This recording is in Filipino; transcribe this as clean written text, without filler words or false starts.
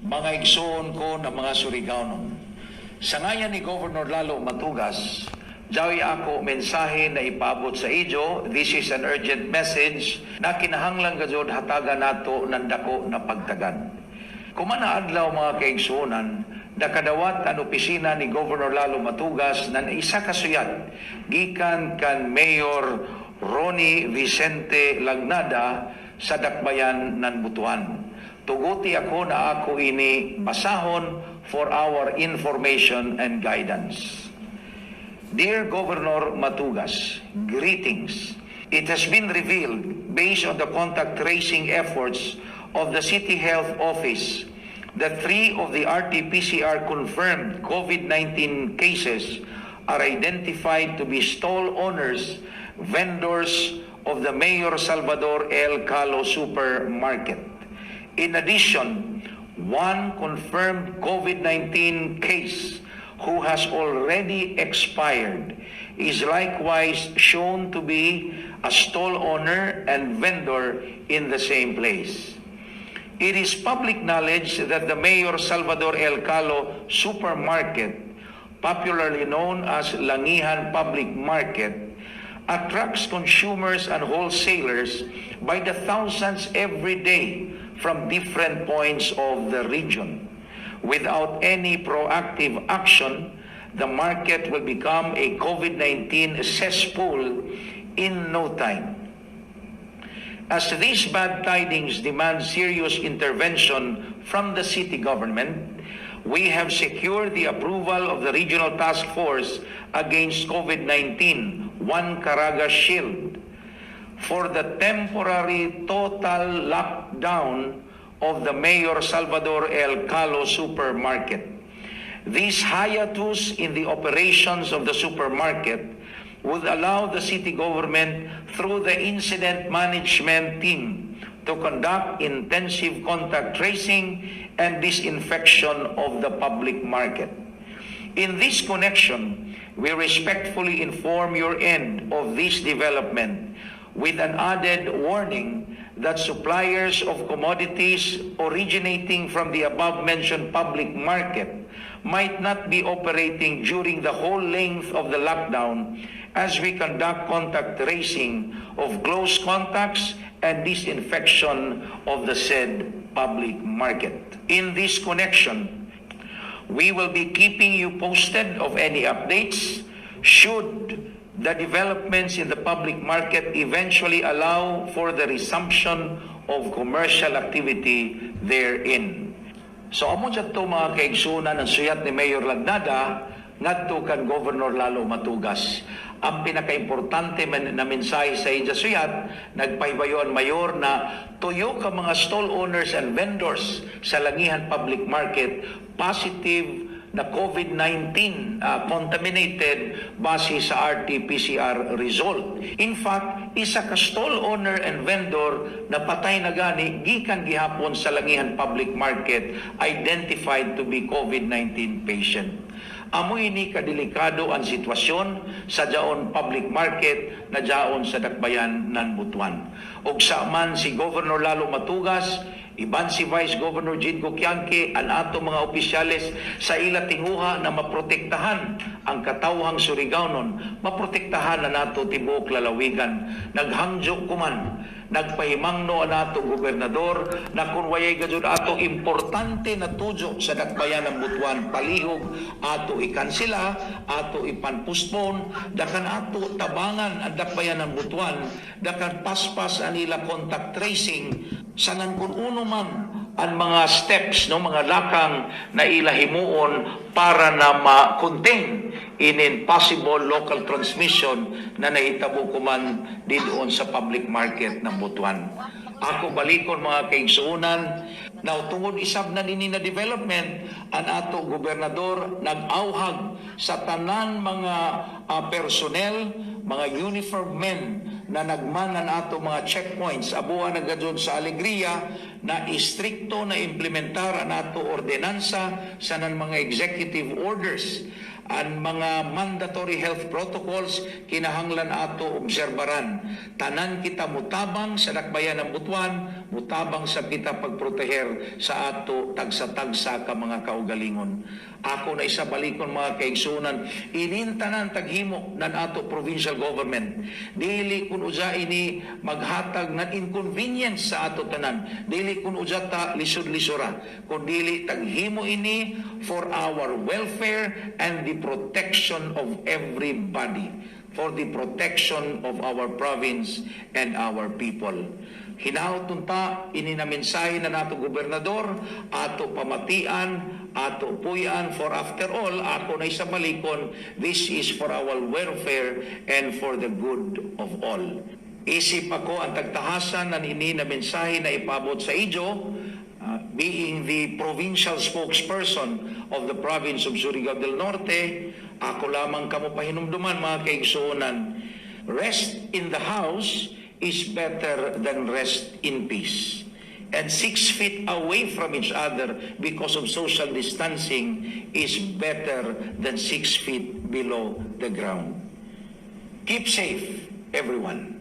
mga igsoon ko na mga Surigao. Sa ngayan ni Governor Lalo Matugas, Jawi ako mensahe na ipaabot sa ijo. This is an urgent message na kinahanglan gajud hatagan nato ng dako na pagtagan. Kumanaadlaw mga kaigsuonan, nakadawat ang opisina ni Governor Lalo Matugas na isa kasuyat gikan kan Mayor Ronnie Vicente Lagnada sa Dakbayan ng Butuan. Tuguti ako na ako ini basahon for our information and guidance. Dear Governor Matugas, greetings. It has been revealed, based on the contact tracing efforts of the City Health Office, that 3 of the RT-PCR confirmed COVID-19 cases are identified to be stall owners, vendors of the Mayor Salvador L. Calo Supermarket. In addition, 1 confirmed COVID-19 case who has already expired is likewise shown to be a stall owner and vendor in the same place. It is public knowledge that the Mayor Salvador L. Calo Supermarket, popularly known as Langihan Public Market, attracts consumers and wholesalers by the thousands every day from different points of the region. Without any proactive action, the market will become a COVID-19 cesspool in no time. As these bad tidings demand serious intervention from the city government, we have secured the approval of the Regional Task Force Against COVID-19, One Caraga Shield, for the temporary total lockdown of the Mayor Salvador L. Calo Supermarket. This hiatus in the operations of the supermarket would allow the city government, through the incident management team, to conduct intensive contact tracing and disinfection of the public market. In this connection, we respectfully inform your end of this development with an added warning that suppliers of commodities originating from the above-mentioned public market might not be operating during the whole length of the lockdown as we conduct contact tracing of close contacts and disinfection of the said public market. In this connection, we will be keeping you posted of any updates should the developments in the public market eventually allow for the resumption of commercial activity therein. So amo dyan to mga kaigsunan ng suyat ni Mayor Lagnada ngadto kan Governor Lalo Matugas. Ang pinakaimportante na mensahe sa inyo suyat, nagpaybayon mayor na tuyo ka mga stall owners and vendors sa Langihan Public Market positive na COVID-19 contaminated base sa RT-PCR result. In fact, isa ka stall owner and vendor na patay na gani gikan gihapon sa Langihan Public Market identified to be COVID-19 patient. Amoy ni kadelikado ang sitwasyon sa jaon public market na jaon sa Dakbayan ng Butuan. Og saaman si Governor Lalo Matugas, iban si Vice Governor Jingo Quianque, ang ato mga opisyales sa ila tinguha na maprotektahan ang katawhang Surigaonon, maprotektahan na nato tibuok lalawigan. Naghangjo kuman, nagpahimangno nato gobernador na kung wayay gajud ato importante na tujo sa Dakbayan ng Butuan, palihog ato ikansela, ato ipanpostpone, dakan ato tabangan ang Dakbayan ng Butuan, dakan paspas anila contact tracing, sanan kung uno man ang mga steps, no, mga lakang na ilahimuon para na ma-contain in possible local transmission na nahitabo kuman doon sa public market ng Butuan. Ako balikon mga kaigsuunan, na tungod isab na nini na development, ang ato gobernador nag-auhag sa tanan mga personnel, mga uniform men na nagmanan ato mga checkpoints, abuan na gadyon sa Alegria, na istrikto na implementar ang ato ordinansa sa nan mga executive orders, ang mga mandatory health protocols kinahanglan ato obserbaran. Tanan kita mutabang sa Dakbayan ng Butuan, mutabang sa kita pagproteher sa ato tagsa-tagsa ka mga kaugalingon. Ako na isa balikon mga kaigsunan, inintanan taghimo ng ato provincial government. Dili kun uja ini maghatag ng inconvenience sa ato tanan. Dili kun uja ta lisod-lisura, kun dili taghimo ini for our welfare and the protection of everybody, for the protection of our province and our people. Hinautun ta, ini na mensahe na nato gobernador, ato pamatian, ato puyan, for after all, ako na isa balikon, this is for our welfare and for the good of all. Isip ako ang tagtahasan na ini na mensahe na ipabot sa idyo, being the provincial spokesperson of the province of Surigao del Norte, ako lamang kamo pahinumduman mga kaigsuonan. Rest in the house is better than rest in peace. And 6 feet away from each other because of social distancing is better than 6 feet below the ground. Keep safe, everyone.